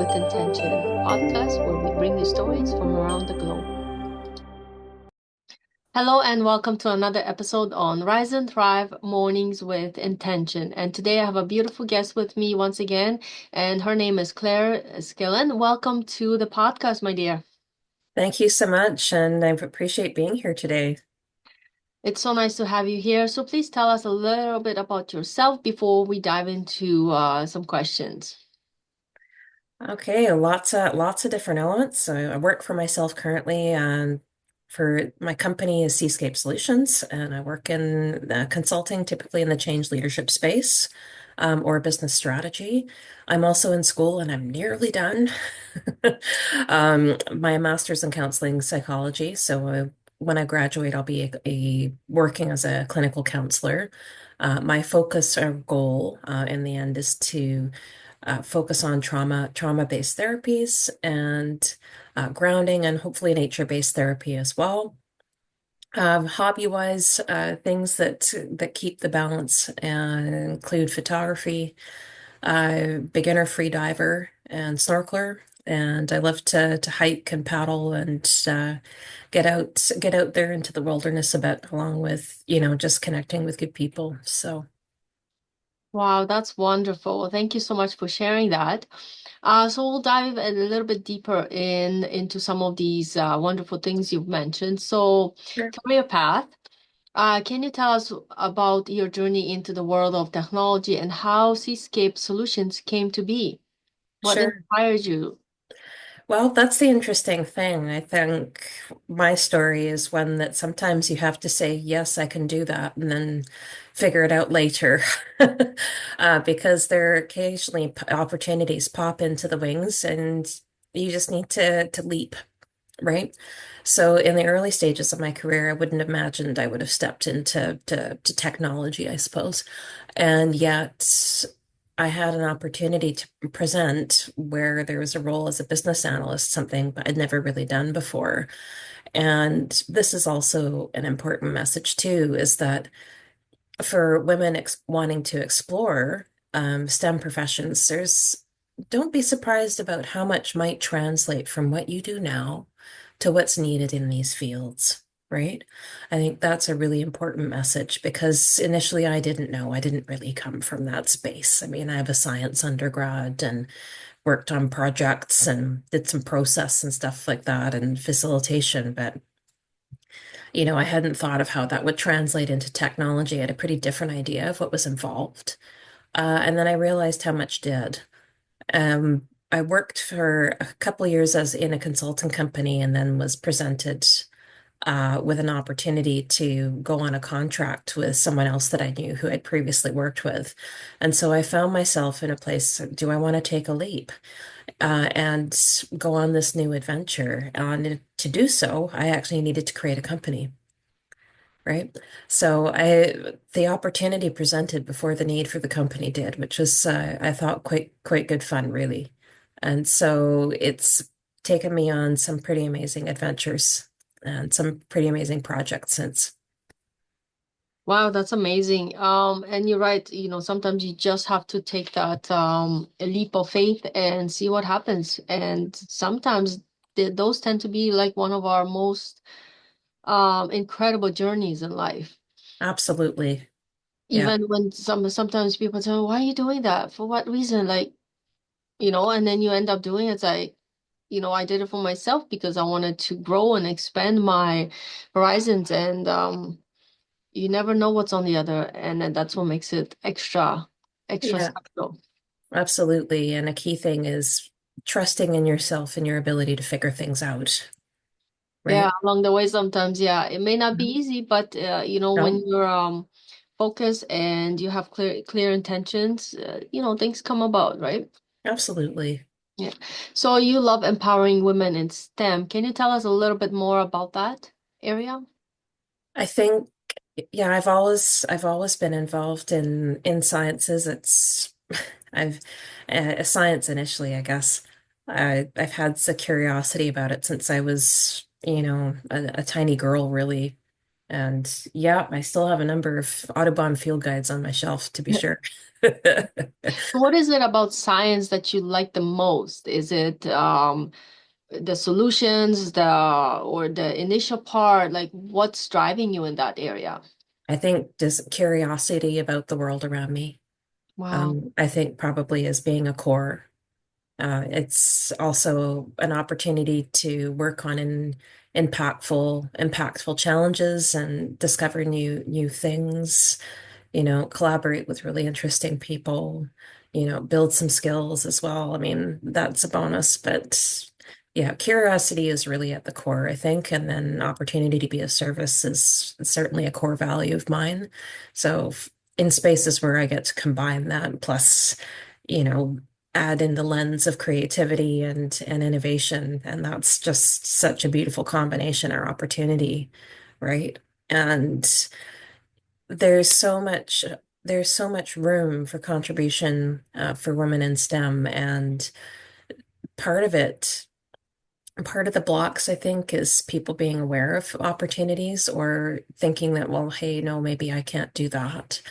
with Intention podcast where we bring you stories from around the globe. Hello and welcome to another episode on Rise and Thrive Mornings with Intention. And today I have a beautiful guest with me once again, and her name is Claire Skillen. Welcome to the podcast, my dear. Thank you so much, and I appreciate being here today. It's so nice to have you here. So please tell us a little bit about yourself before we dive into some questions. Okay, lots of different elements. So I work for myself currently, and for my company is Ceascape Solutions, and I work in consulting, typically in the change leadership space, or business strategy. I'm also in school, and I'm nearly done. My master's in counseling psychology, so when I graduate, I'll be working as a clinical counselor. My focus or goal in the end is to focus on trauma-based therapies and grounding and hopefully nature-based therapy as well. Hobby-wise, things that keep the balance include photography, beginner free diver and snorkeler, and I love to hike and paddle and get out there into the wilderness a bit, along with just connecting with good people. So. Wow, that's wonderful. Thank you so much for sharing that. So we'll dive a little bit deeper into some of these wonderful things you've mentioned. So, career path. Can you tell us about your journey into the world of technology and how Seascape Solutions came to be? What Sure. inspired you? Well, that's the interesting thing. I think my story is one that sometimes you have to say, yes, I can do that, and then figure it out later. Because there are occasionally opportunities pop into the wings and you just need to leap, right? So in the early stages of my career, I wouldn't have imagined I would have stepped into to technology, I suppose. And yet I had an opportunity to present where there was a role as a business analyst, something I'd never really done before. And this is also an important message too, is that for women ex wanting to explore STEM professions, don't be surprised about how much might translate from what you do now to what's needed in these fields, right? I think that's a really important message because initially I didn't know. I didn't really come from that space. I mean, I have a science undergrad and worked on projects and did some process and stuff like that and facilitation, but I hadn't thought of how that would translate into technology. I had a pretty different idea of what was involved. And then I realized how much did. I worked for a couple of years as in a consulting company and then was presented with an opportunity to go on a contract with someone else that I knew who I'd previously worked with. And so I found myself in a place, do I want to take a leap and go on this new adventure? And to do so, I actually needed to create a company. Right. So the opportunity presented before the need for the company did, which was, I thought quite good fun, really. And so it's taken me on some pretty amazing adventures and some pretty amazing projects since. Wow, that's amazing. And you're right, sometimes you just have to take that a leap of faith and see what happens. And sometimes those tend to be like one of our most incredible journeys in life. Absolutely. Yeah. Even when sometimes people say, why are you doing that? For what reason? Like, and then you end up doing it. It's like, I did it for myself because I wanted to grow and expand my horizons. And you never know what's on the other end, and that's what makes it extra Yeah, special. absolutely. And a key thing is trusting in yourself and your ability to figure things out, Yeah, right? along the way sometimes, yeah, it may not be Mhm. easy, but when No, you're focused and you have clear intentions, things come about, right? absolutely. Yeah. So you love empowering women in STEM. Can you tell us a little bit more about that area? I think, yeah, I've always been involved in sciences. I've science initially, I guess. I've had a curiosity about it since I was, a tiny girl, really. And yeah, I still have a number of Audubon field guides on my shelf, to be sure. What is it about science that you like the most? Is it the solutions, or the initial part? Like what's driving you in that area? I think just curiosity about the world around me, Wow. I think probably as being a core. It's also an opportunity to work on impactful challenges and discover new things, collaborate with really interesting people, build some skills as well. I mean, that's a bonus, but yeah, curiosity is really at the core, I think, and then opportunity to be of service is certainly a core value of mine. So in spaces where I get to combine that, plus, you know, add in the lens of creativity and innovation, and that's just such a beautiful combination or opportunity, right? And there's so much there's so much room for contribution for women in STEM, and part of it, part of the blocks, I think, is people being aware of opportunities or thinking that, well, hey, no, maybe I can't do that.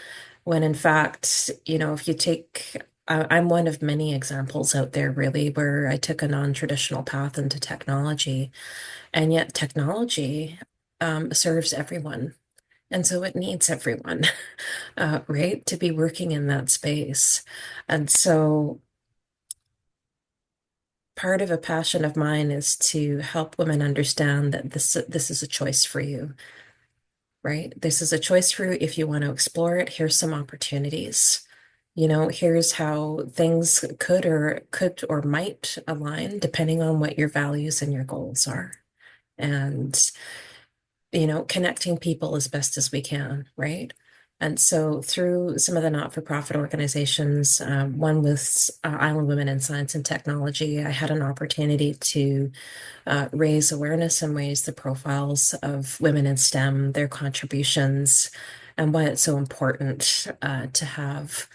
When in fact, if you take, I'm one of many examples out there, really, where I took a non-traditional path into technology, and yet technology serves everyone. And so it needs everyone, right, to be working in that space. And so part of a passion of mine is to help women understand that this is a choice for you, right? This is a choice for you if you want to explore it. Here's some opportunities. Here's how things could or might align depending on what your values and your goals are. And connecting people as best as we can, right? And so through some of the not-for-profit organizations, one with Island Women in Science and Technology, I had an opportunity to raise awareness and raise the profiles of women in STEM, their contributions, and why it's so important to have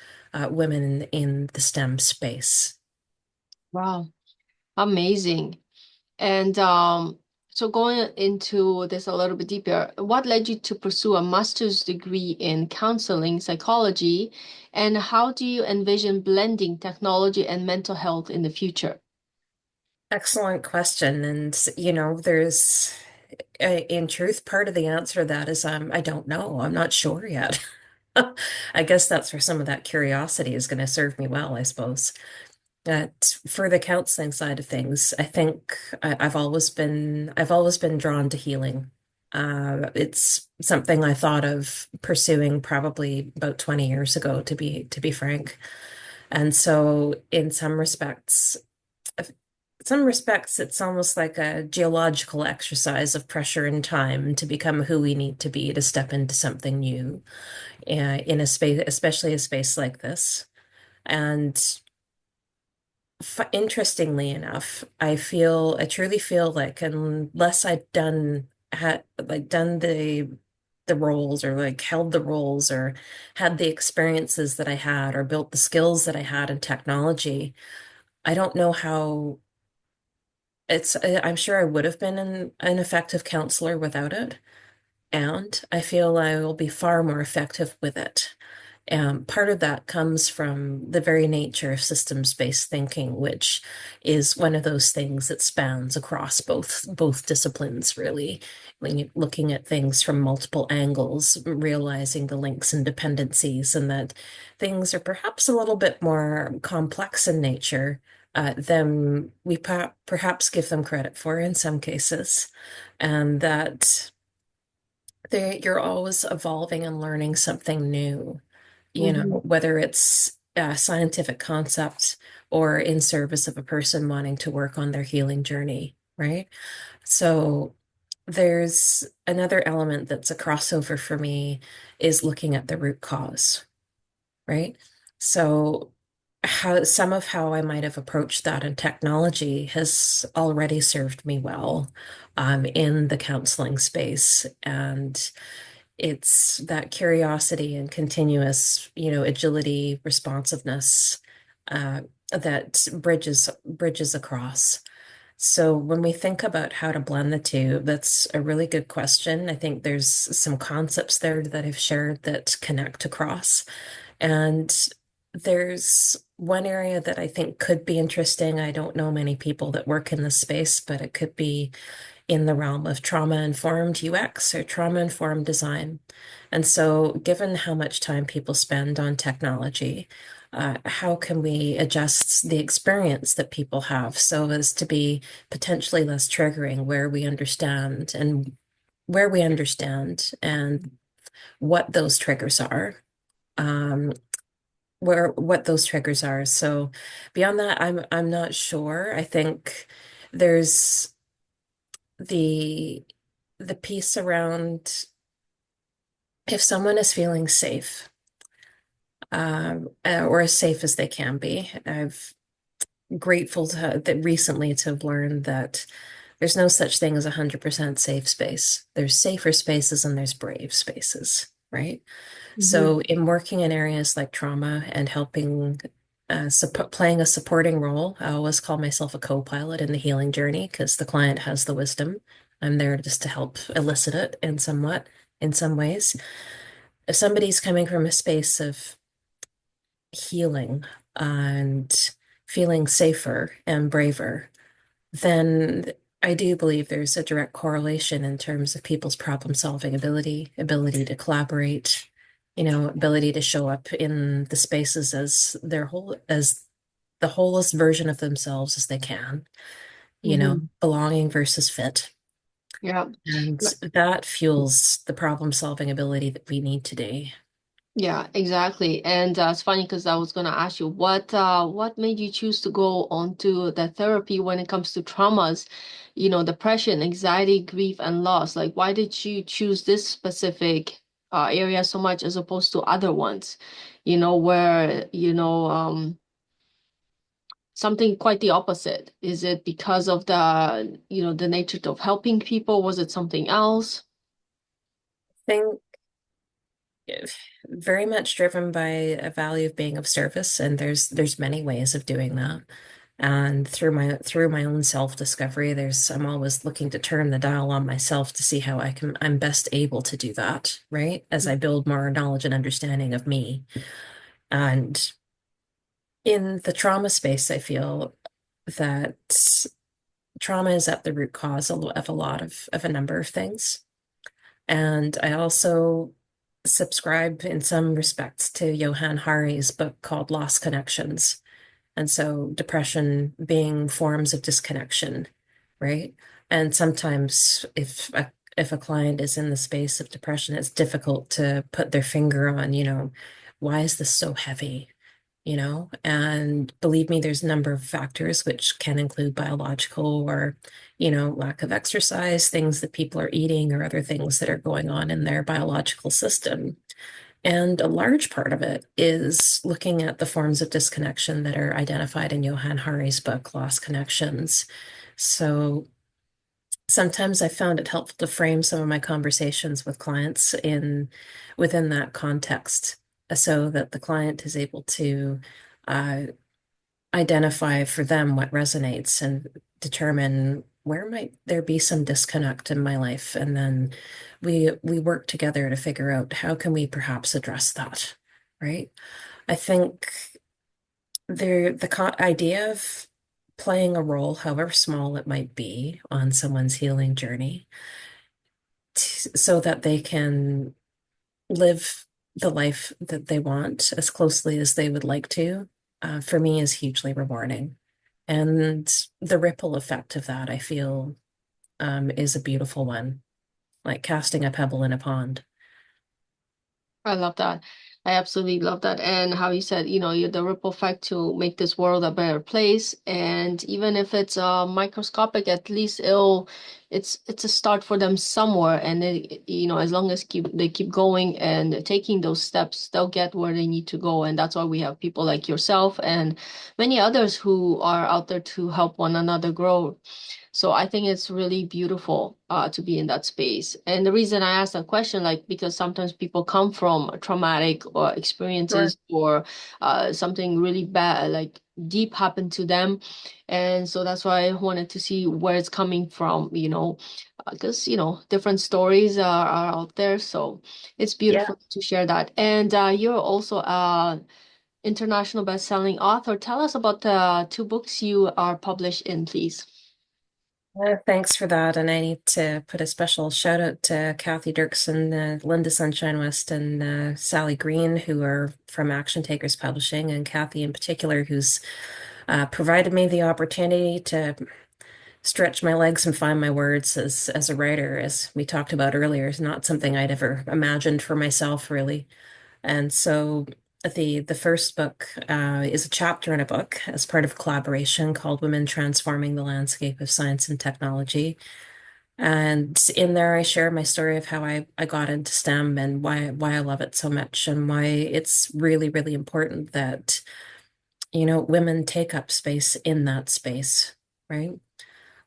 women in the STEM space. Wow. Amazing. And so going into this a little bit deeper, what led you to pursue a master's degree in counseling psychology, and how do you envision blending technology and mental health in the future? Excellent question. And, there's, in truth, part of the answer to that is I don't know. I'm not sure yet. I guess that's where some of that curiosity is going to serve me well, I suppose. But for the counseling side of things, I think I've always been drawn to healing. It's something I thought of pursuing probably about 20 years ago, to be frank. And so in some respects, it's almost like a geological exercise of pressure and time to become who we need to be to step into something new, in a space, especially a space like this. And interestingly enough, I truly feel like unless I'd done the roles, or like held the roles, or had the experiences that I had, or built the skills that I had in technology, I don't know how I'm sure I would have been an effective counselor without it. And I feel I will be far more effective with it. Part of that comes from the very nature of systems-based thinking, which is one of those things that spans across both disciplines, really. When you're looking at things from multiple angles, realizing the links and dependencies, and that things are perhaps a little bit more complex in nature than we perhaps give them credit for in some cases, and that you're always evolving and learning something new, Mhm. whether it's a scientific concept or in service of a person wanting to work on their healing journey, right? So there's another element that's a crossover for me, is looking at the root cause, right? So some of how I might have approached that in technology has already served me well in the counseling space. And it's that curiosity and continuous, agility, responsiveness that bridges across. So when we think about how to blend the two, that's a really good question. I think there's some concepts there that I've shared that connect across. And there's one area that I think could be interesting. I don't know many people that work in this space, but it could be in the realm of trauma-informed UX or trauma-informed design. And so, given how much time people spend on technology, how can we adjust the experience that people have so as to be potentially less triggering where we understand and what those triggers are, um, where what those triggers are. So beyond that, I'm not sure. I think there's the the piece around if someone is feeling safe, or as safe as they can be. I've grateful that recently to have learned that there's no such thing as 100% safe space. There's safer spaces and there's brave spaces, right? Hmm. So in working in areas like trauma and helping playing a supporting role, I always call myself a co-pilot in the healing journey because the client has the wisdom. I'm there just to help elicit it in some ways. If somebody's coming from a space of healing and feeling safer and braver, then I do believe there's a direct correlation in terms of people's problem-solving ability to collaborate, ability to show up in the spaces as the wholest version of themselves as they can, Hmm. belonging versus fit. Yeah. And that fuels the problem-solving ability that we need today. Yeah, exactly. And it's funny because I was gonna ask you what made you choose to go on to the therapy when it comes to traumas, depression, anxiety, grief, and loss. Like, why did you choose this specific area so much as opposed to other ones? Where something quite the opposite. Is it because of the nature of helping people? Was it something else? I think very much driven by a value of being of service, and there's many ways of doing that. And through my own self-discovery, I'm always looking to turn the dial on myself to see how I'm best able to do that, right? As I build more knowledge and understanding of me. And in the trauma space, I feel that trauma is at the root cause of a lot of a number of things. And I also subscribe in some respects to Johann Hari's book called Lost Connections. And so depression being forms of disconnection, right? And sometimes if a client is in the space of depression, it's difficult to put their finger on, why is this so heavy? And believe me, there's a number of factors which can include biological or, lack of exercise, things that people are eating, or other things that are going on in their biological system. And a large part of it is looking at the forms of disconnection that are identified in Johann Hari's book, Lost Connections. So sometimes I found it helpful to frame some of my conversations with clients within that context so that the client is able to uh, identify for them what resonates and determine where might there be some disconnect in my life. And then we work together to figure out how can we perhaps address that, right? I think the idea of playing a role, however small it might be, on someone's healing journey, so that they can live the life that they want as closely as they would like to, for me is hugely rewarding. And the ripple effect of that, I feel, is a beautiful one, like casting a pebble in a pond. I love that. I absolutely love that. And how you said, you're the ripple effect to make this world a better place. And even if it's microscopic, at least it's a start for them somewhere. And as long as they keep going and taking those steps, they'll get where they need to go. And that's why we have people like yourself and many others who are out there to help one another grow. So I think it's really beautiful to be in that space. And the reason I asked that question, like, because sometimes people come from traumatic or Sure. experiences or something really bad, like deep happened to them. And so that's why I wanted to see where it's coming from, because, different stories are out there. So it's Yeah. beautiful to share that. And you're also international best-selling author. Tell us about the two books you are published in, please. Thanks for that. And I need to put a special shout out to Kathy Dirksen, Linda Sunshine West, and Sally Green, who are from Action Takers Publishing, and Kathy in particular, who's provided me the opportunity to stretch my legs and find my words as a writer, as we talked about earlier, is not something I'd ever imagined for myself, really. And so the first book is a chapter in a book as part of a collaboration called Women Transforming the Landscape of Science and Technology. And in there, I share my story of how I got into STEM and why I love it so much and why it's really, really important that, women take up space in that space, right?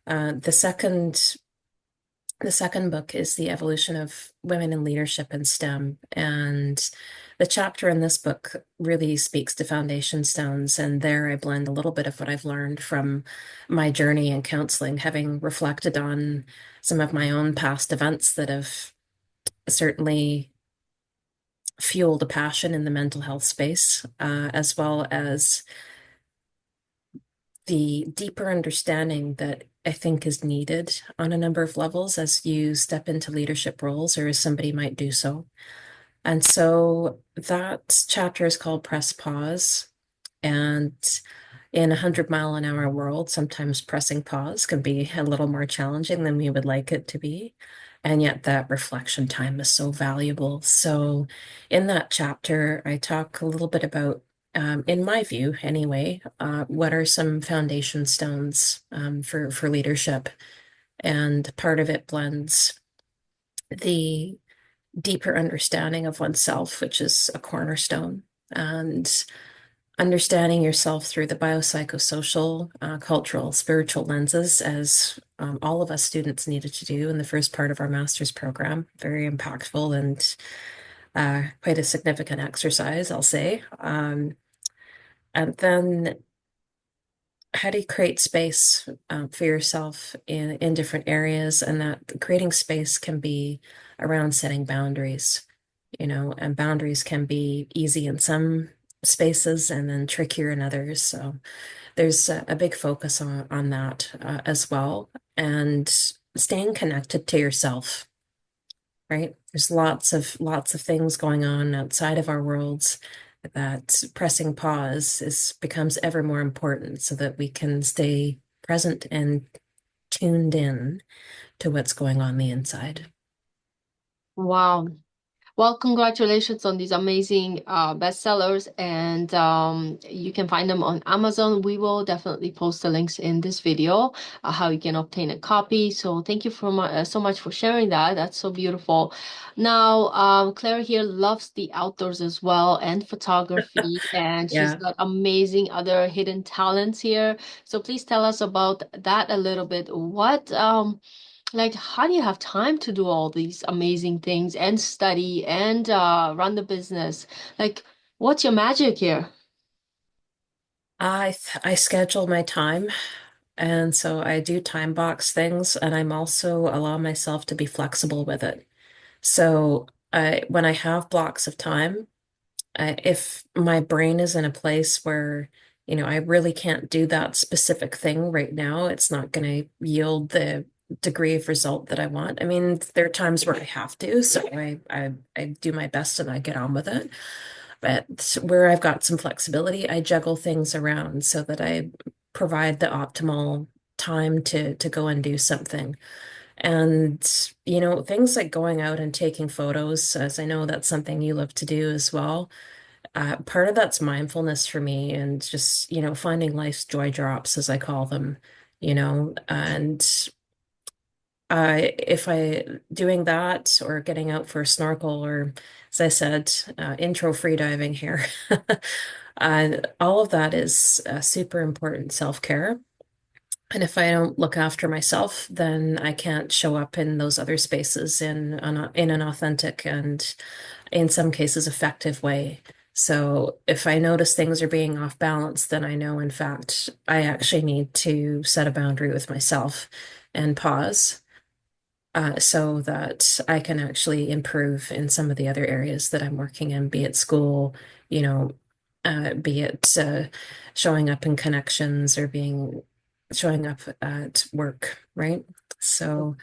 Uh, the second the second book is The Evolution of Women in Leadership in STEM. And the chapter in this book really speaks to foundation stones. And there I blend a little bit of what I've learned from my journey in counseling, having reflected on some of my own past events that have certainly fueled a passion in the mental health space, as well as the deeper understanding that I think is needed on a number of levels as you step into leadership roles or as somebody might do so. And so that chapter is called Press Pause. And in a 100-mile-an-hour world, sometimes pressing pause can be a little more challenging than we would like it to be. And yet that reflection time is so valuable. So in that chapter, I talk a little bit about, in my view anyway, what are some foundation stones for leadership. And part of it blends the deeper understanding of oneself, which is a cornerstone, and understanding yourself through the biopsychosocial, cultural, spiritual lenses, as all of us students needed to do in the first part of our master's program. Very impactful and quite a significant exercise, I'll say. And then how do you create space for yourself in different areas? And that creating space can be around setting boundaries, and boundaries can be easy in some spaces and then trickier in others. So there's a big focus on that as well. And staying connected to yourself, right? There's lots of things going on outside of our worlds that pressing pause is becomes ever more important so that we can stay present and tuned in to what's going on the inside. Wow. Well, congratulations on these amazing bestsellers, and you can find them on Amazon. We will definitely post the links in this video, how you can obtain a copy. So thank you so much for sharing that. That's so beautiful. Now, Claire here loves the outdoors as well and photography, and she's Yeah. got amazing other hidden talents here. So please tell us about that a little bit. Like, how do you have time to do all these amazing things and study and run the business? Like, what's your magic here? I schedule my time, and so I do time box things, and I'm also allow myself to be flexible with it. So when I have blocks of time, if my brain is in a place where, I really can't do that specific thing right now, it's not going to yield the degree of result that I want. I mean, there are times where I have to, so I do my best and I get on with it. But where I've got some flexibility, I juggle things around so that I provide the optimal time to go and do something. And, things like going out and taking photos, as I know that's something you love to do as well. Part of that's mindfulness for me and just, finding life's joy drops, as I call them, and if I doing that or getting out for a snorkel or, as I said, intro free diving here, all of that is super important self-care. And if I don't look after myself, then I can't show up in those other spaces in an authentic and in some cases effective way. So if I notice things are being off balance, then I know, in fact, I actually need to set a boundary with myself and pause, so that I can actually improve in some of the other areas that I'm working in, be it school, you know, be it showing up in connections or being showing up at work, right? So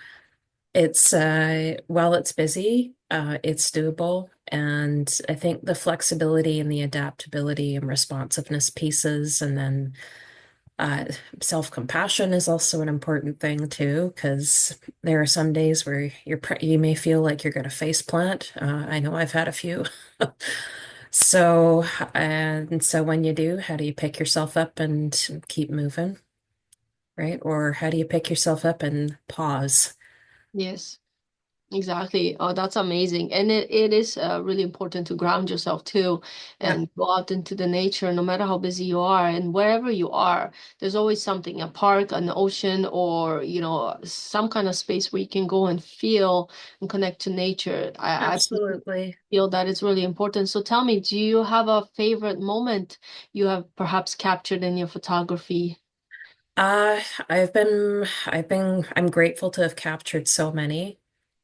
it's while it's busy, it's doable. And I think the flexibility and the adaptability and responsiveness pieces, and then uh, self-compassion is also an important thing too, because there are some days where you may feel like you're going to face plant. I know I've had a few. So, and so when you do, how do you pick yourself up and keep moving, right? Or how do you pick yourself up and pause? Yes. Exactly. Oh, that's amazing. And it is really important to ground yourself too Yeah, and go out into the nature, no matter how busy you are and wherever you are. There's always something, a park, an ocean, or, some kind of space where you can go and feel and connect to nature. I personally absolutely. feel that it's really important. So tell me, do you have a favorite moment you have perhaps captured in your photography? Uh, I'm grateful to have captured so many.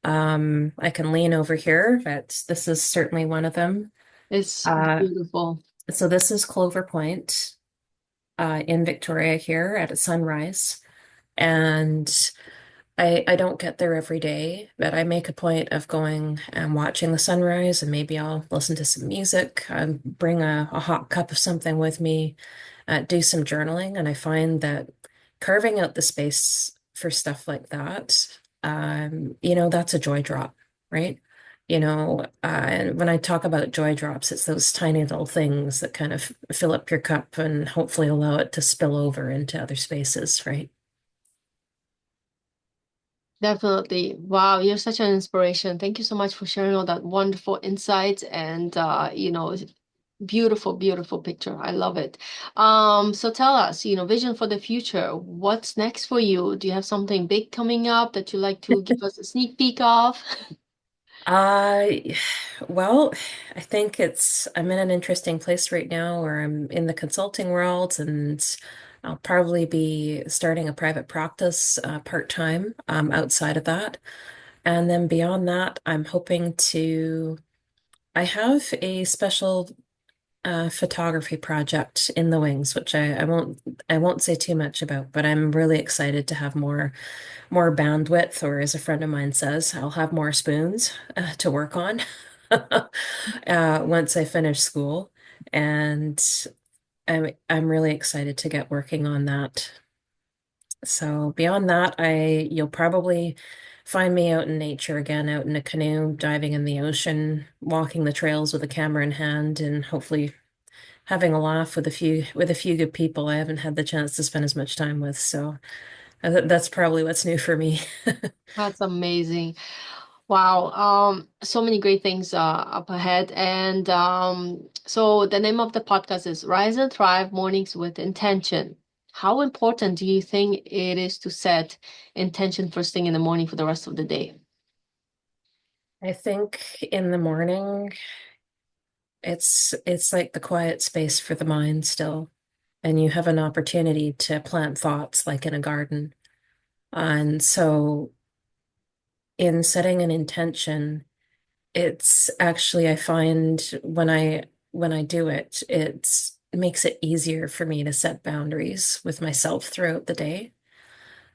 I can lean over here, but this is certainly one of them. It's Uh, beautiful. so this is Clover Point, in Victoria here at sunrise. And I don't get there every day, but I make a point of going and watching the sunrise, and maybe I'll listen to some music, bring a hot cup of something with me, do some journaling, and I find that carving out the space for stuff like that, that's a joy drop, right? And when I talk about joy drops, it's those tiny little things that kind of fill up your cup and hopefully allow it to spill over into other spaces, right? Definitely. Wow, you're such an inspiration. Thank you so much for sharing all that wonderful insights and beautiful, beautiful picture. I love it. So tell us, vision for the future. What's next for you? Do you have something big coming up that you like to give us a sneak peek of? Uh, well, I think I'm in an interesting place right now where I'm in the consulting world, and I'll probably be starting a private practice part-time outside of that. And then beyond that, I have a special photography project in the wings, which I won't say too much about, but I'm really excited to have more bandwidth, or as a friend of mine says, I'll have more spoons to work on once I finish school. And I'm really excited to get working on that. So beyond that, you'll probably find me out in nature again, out in a canoe, diving in the ocean, walking the trails with a camera in hand, and hopefully having a laugh with a few good people I haven't had the chance to spend as much time with. So that's probably what's new for me. That's amazing. Wow. So many great things up ahead. And so the name of the podcast is Rise and Thrive Mornings with Intention. How important do you think it is to set intention first thing in the morning for the rest of the day? I think in the morning, it's like the quiet space for the mind still, and you have an opportunity to plant thoughts like in a garden. And so in setting an intention, it's actually I find when I do it, it makes it easier for me to set boundaries with myself throughout the day,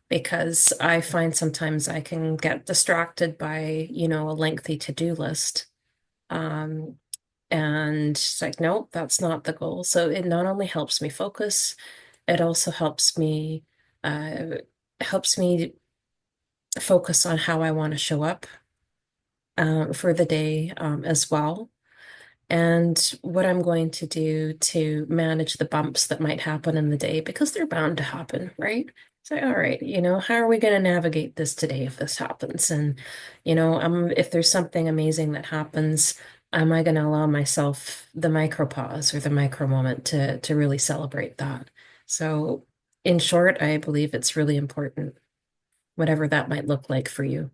because I find sometimes I can get distracted by, a lengthy to-do list. Um, And it's like, nope, that's not the goal. So it not only helps me focus, it also uh, helps me focus on how I want to show up for the day as well. And what I'm going to do to manage the bumps that might happen in the day, because they're bound to happen, right? So, all right, how are we going to navigate this today if this happens? And, if there's something amazing that happens, am I going to allow myself the micro pause or the micro moment to really celebrate that? So, in short, I believe it's really important, whatever that might look like for you.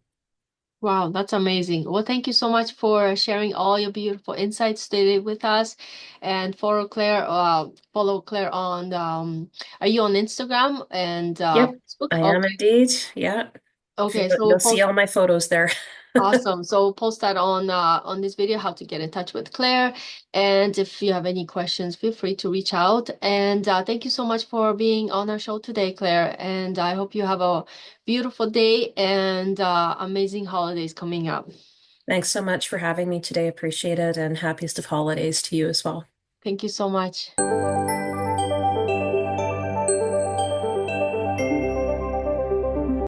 Wow, that's amazing. Well, thank you so much for sharing all your beautiful insights today with us. And follow Claire on are you on Instagram and Yep, Facebook? I am Okay. indeed. Yeah. Okay, so we'll You'll see post all my photos there. awesome. So we'll post that on this video, how to get in touch with Claire. And if you have any questions, feel free to reach out. And thank you so much for being on our show today, Claire. And I hope you have a beautiful day and amazing holidays coming up. Thanks so much for having me today. Appreciate it, and happiest of holidays to you as well. Thank you so much.